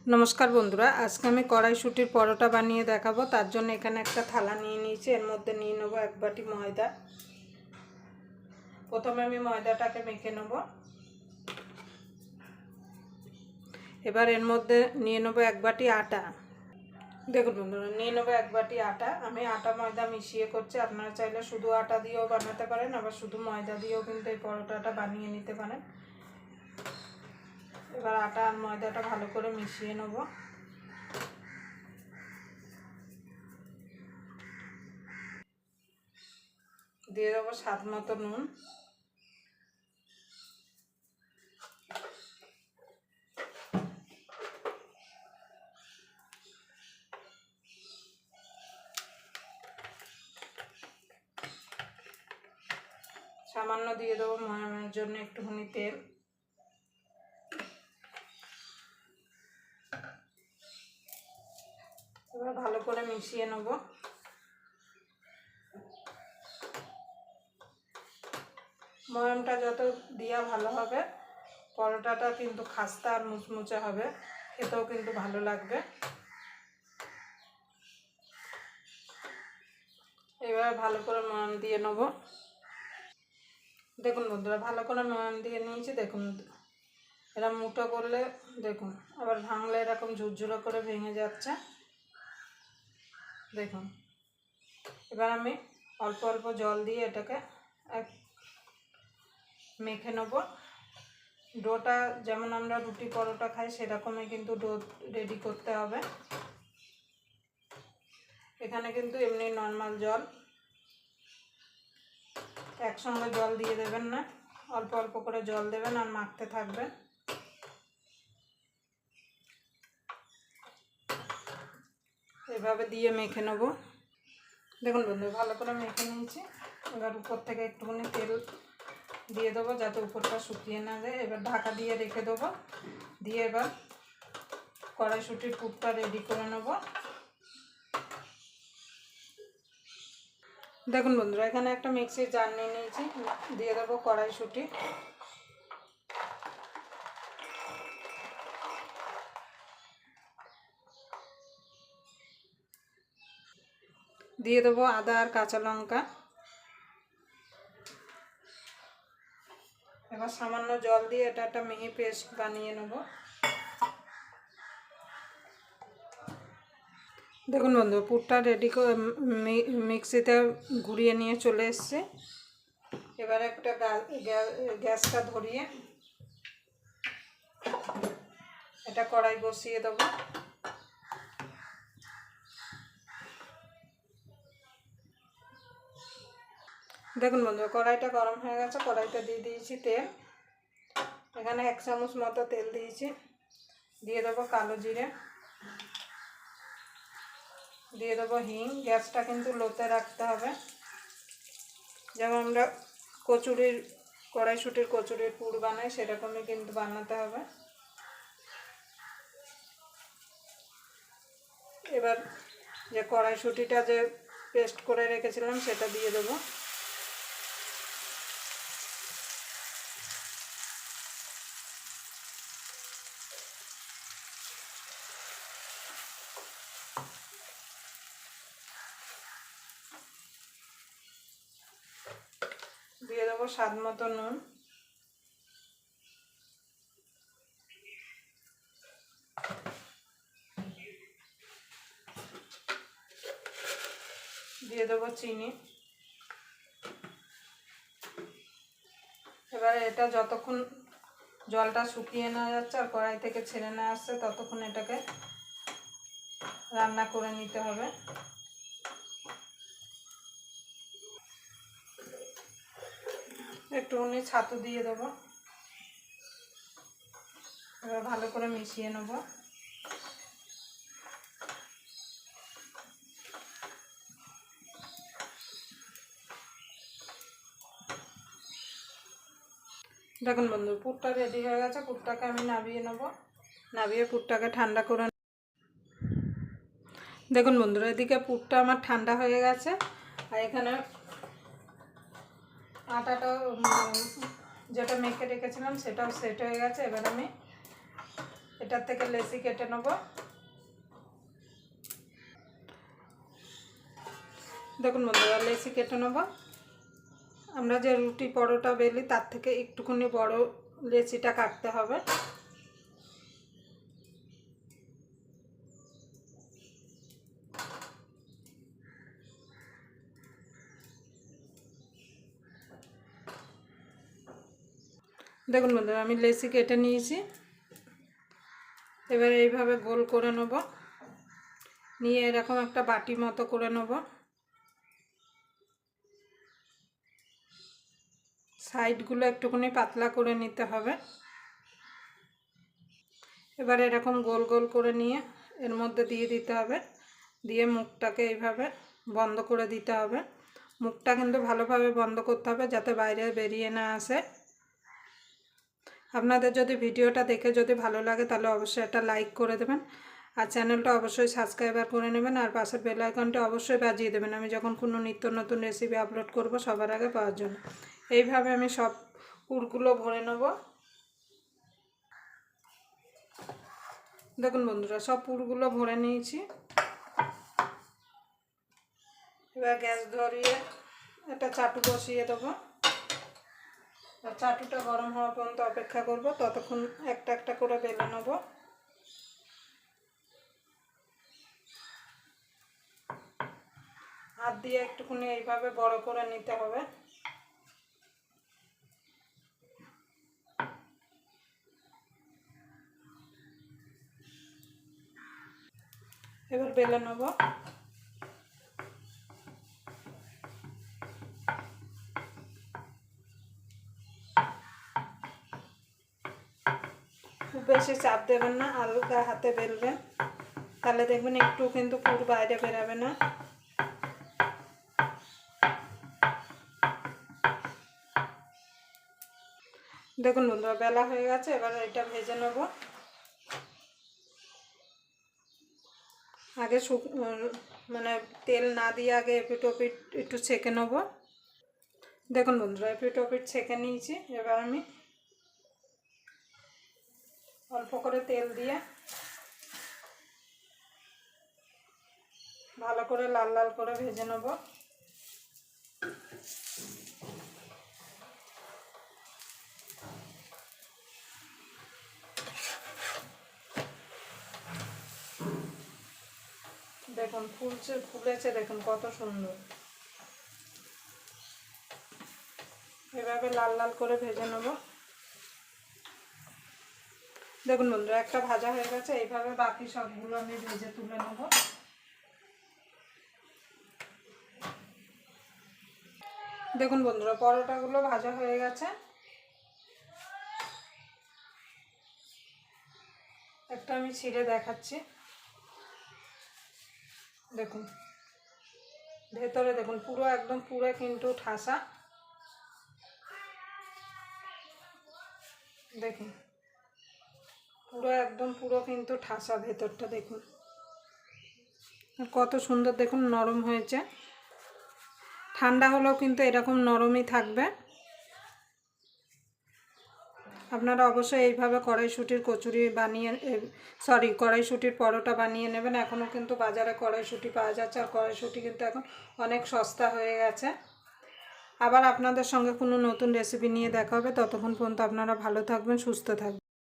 नमस्कार बंधुरा आज के मैं कड़ाईशुटिर परोटा बानिए देखाबो। तार जोन्नो एखाने एकटा थाला निये निয়েছি। एर मध्य निये नेब एक बाटी मयदा। प्रथमे आमि मयदाटाके मेखे नेब। एबार एर मध्य निये नेब एक बाटी आटा। देखुन बंधुरा निये नेब एक बाटी आटा। आमि आटा मयदा मिशिए करछि। आपनारा चाइले शुधु आटा दिएओ बानाते पारेन, आबार शुधु मयदा दिएओ किन्तु एई परोटाटा बानिए निते पारेन। एबार आटा और मयदाटा भालो करे मिशिए नेब। दिए देबो स्वाद मतो नुन। सामान्य दिए देबो मयामेर जोन्नो एकटुखानि तेल। एबार भालो करे मिशिए नेब। मयामटा যত দিয়া ভালো হবে পরোটাটা কিন্তু খাস্তা আর মুচমুচে হবে, খেতেও কিন্তু ভালো লাগবে। এবার ভালো করে ময়াম দিয়ে নেব। দেখুন বন্ধুরা ভালো করে ময়াম দিয়ে নিয়েছি। দেখুন এরা মুঠো করলে দেখুন আবার ভাঙলে এরকম ঝুরঝুরে করে ভেঙে যাচ্ছে। দেখুন এবার আমি অল্প অল্প জল দিয়ে এটাকে মেখে নেব। ডোটা যেমন আমরা রুটি পরোটা খাই সেরকমই কিন্তু ডো রেডি করতে হবে। এখানে কিন্তু এমনি নরমাল জল, একসঙ্গে জল দিয়ে দেবেন না, অল্প অল্প করে জল দেবেন আর মাখতে থাকবেন। এভাবে দিয়ে মেখে নেব। দেখুন বন্ধু ভালো করে মেখে নিয়েছি। এবার উপর থেকে একটুখানি তেল দিয়ে দেবো যাতে উপরটা শুকিয়ে না যায়। এবার ঢাকা দিয়ে রেখে দেবো। দিয়ে এবার কড়াইশুঁটির পুরটা রেডি করে নেব। দেখুন বন্ধুরা এখানে একটা মিক্সির জার নিয়ে নিয়েছি। দিয়ে দেবো কড়াইশুঁটি। দিয়ে দেবো আদা আর কাঁচা লঙ্কা। এবার সামান্য জল দিয়ে এটা একটা মিহি পেস্ট বানিয়ে নেব। দেখুন বন্ধু পুরটা রেডি করে মিক্সিতে ঘুরিয়ে নিয়ে চলে এসছে। এবার একটা গ্যাসটা ধরিয়ে এটা কড়াই বসিয়ে দেবো। দেখুন বন্ধু কড়াইটা গরম হয়ে গেছে। কড়াইটা দিয়ে দিয়েছি তেল। এখানে 1 চামচ মতো তেল দিয়েছি। দিয়ে দেবো কালো জিরে, দিয়ে দেবো হিং। গ্যাসটা কিন্তু লোতে রাখতে হবে, যেমন আমরা কড়াইশুঁটির কচুরির পুর বানাই সেরকমই কিন্তু বানাতে হবে। এবার যে কড়াইশুঁটিটা যে পেস্ট করে রেখেছিলাম সেটা দিয়ে দেবো। দিয়ে দেবো স্বাদ মতো নুন। দিয়ে দেবো চিনি। এবারে এটা যতক্ষণ জলটা শুকিয়ে না যাচ্ছে আর কড়াই থেকে ছেড়ে না আসছে ততক্ষণ এটাকে রান্না করে নিতে হবে। একটুখানি ছাতু দিয়ে দেবো। এবার ভালো করে মিশিয়ে নেব। দেখুন বন্ধু পুরটা রেডি হয়ে গেছে। পুরটাকে আমি নামিয়ে নেব। নামিয়ে পুরটাকে ঠান্ডা করে। দেখুন বন্ধুরা এদিকে পুরটা আমার ঠান্ডা হয়ে গেছে আর এখানে আটাটা যেটা মেখে রেখেছিলাম সেটাও সেট হয়ে গেছে। এবার আমি এটার থেকে লেচি কেটে নেব। দেখুন বন্ধুরা, লেচি কেটে নেব। আমরা যে রুটি পরোটা বেলি তার থেকে একটুখানি বড় লেচিটা কাটতে হবে। দেখুন বন্ধুরা, আমি লেচি কেটে নিয়েছি। এবার এইভাবে গোল করে নেব, নিয়ে এরকম একটা বাটি মতো করে নেব। সাইডগুলো একটুখানি পাতলা করে নিতে হবে। এবার এরকম গোল গোল করে নিয়ে এর মধ্যে দিয়ে দিতে হবে, দিয়ে মুখটাকে এইভাবে বন্ধ করে দিতে হবে। মুখটা কিন্তু ভালোভাবে বন্ধ করতে হবে যাতে বাইরে বেরিয়ে না আসে। আপনাদের যদি ভিডিওটা দেখে যদি ভালো লাগে তাহলে অবশ্যই একটা লাইক করে দেবেন, আর চ্যানেলটা অবশ্যই সাবস্ক্রাইবার করে নেবেন, আর পাশের বেল আইকনটা অবশ্যই বাজিয়ে দেবেন আমি যখন কোনো নিত্য নতুন রেসিপি আপলোড করব সবার আগে পাওয়ার জন্য। এইভাবে আমি সব পুরগুলো ভরে নেব। দেখুন বন্ধুরা, সব পুরগুলো ভরে নিয়েছি। এবার গ্যাস ধরিয়ে একটা চাটু বসিয়ে দেবো, আর চাটুটা গরম হওয়া পর্যন্ত অপেক্ষা করব। ততক্ষণ একটা একটা করে বেলে নেব। হাত দিয়ে একটুখানি এইভাবে বড় করে নিতে হবে। এবার বেলে নেব। খুব বেশি চাপ দেবেন না, হালকা হাতে বেলবেন, তাহলে দেখবেন একটু কিন্তু পুর বাইরে বেরাবে না। দেখুন বন্ধুরা, বেলা হয়ে গেছে। এবার এটা ভেজে নেব। আগে মানে তেল না দিয়ে আগে এপিট ওপিট একটু ছেঁকে নেব। দেখুন বন্ধুরা, এপিট ওপিট ছেঁকে নিয়েছি। এবার আমি অল্প করে তেল দিয়ে ভালো করে লাল লাল করে ভেজে নেব। দেখুন ফুলেছে, দেখুন কত সুন্দর। এভাবে লাল লাল করে ভেজে নেব। দেখুন বন্ধুরা, একটা ভাজা হয়ে গেছে। এইভাবে বাকি সবগুলো আমি ভেজে তুলে নেব। দেখুন বন্ধুরা, পরোটাগুলো ভাজা হয়ে গেছে। একটা আমি ছিঁড়ে দেখাচ্ছি। দেখুন ভেতরে দেখুন পুরো একদম পুরো কিন্তু ঠাসা। দেখুন পুরো একদম পুরো কিন্তু ঠাসা ভেতরটা। দেখুন কত সুন্দর, দেখুন নরম হয়েছে। ঠান্ডা হলেও কিন্তু এরকম নরমই থাকবে। আপনারা অবশ্যই এইভাবে কড়াইশুঁটির কচুরি বানিয়ে কড়াইশুঁটির পরোটা বানিয়ে নেবেন। এখনও কিন্তু বাজারে কড়াইশুঁটি পাওয়া যাচ্ছে, আর কড়াইশুঁটি কিন্তু এখন অনেক সস্তা হয়ে গেছে। আবার আপনাদের সঙ্গে কোনো নতুন রেসিপি নিয়ে দেখা হবে। ততক্ষণ পর্যন্ত আপনারা ভালো থাকবেন, সুস্থ থাকবেন।